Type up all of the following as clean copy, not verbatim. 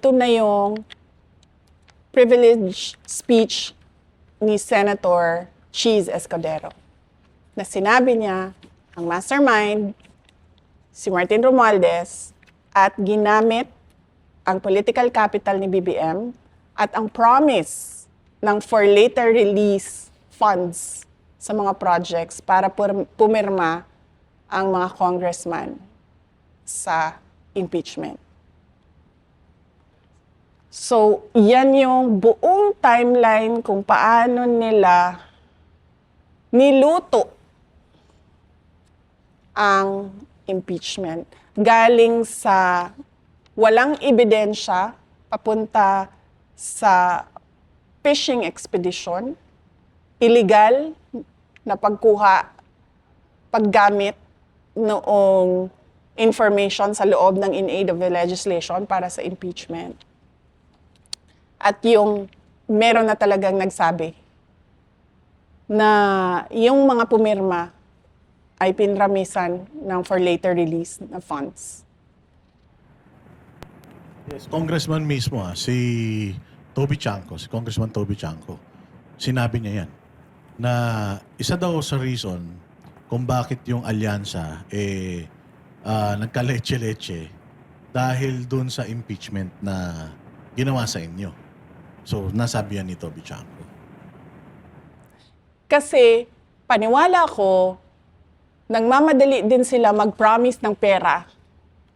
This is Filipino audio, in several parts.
ito na yung privileged speech ni Senator Cheese Escudero na sinabi niya ang mastermind, si Martin Romualdez, at ginamit ang political capital ni BBM at ang promise ng for later release funds sa mga projects para pumirma ang mga congressman sa impeachment. So, yan yung buong timeline kung paano nila niluto ang impeachment. Galing sa walang ebidensya papunta sa fishing expedition, illegal na paggamit noong information sa loob ng in aid of the legislation para sa impeachment. At yung meron na talagang nagsabi na yung mga pumirma ay pinramisan ng for later release na funds. Yes, Congressman mismo, si Congressman Toby Chanco, sinabi niya yan, na isa daw sa reason kung bakit yung alyansa nagka-leche-leche dahil dun sa impeachment na ginawa sa inyo. So, nasabi yan ni Toby Chanco. Kasi paniwala ko, nagmamadali din sila mag-promise ng pera.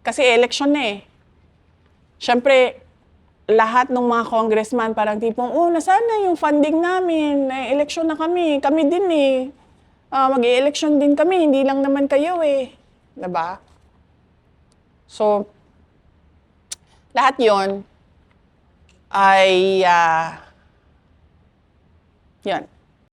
Kasi election na eh. Siyempre, lahat ng mga congressman parang tipong, nasaan na yung funding namin? Election na kami. Kami din eh. Mag-i-election din kami. Hindi lang naman kayo eh. Diba? So, lahat yon ay, yan.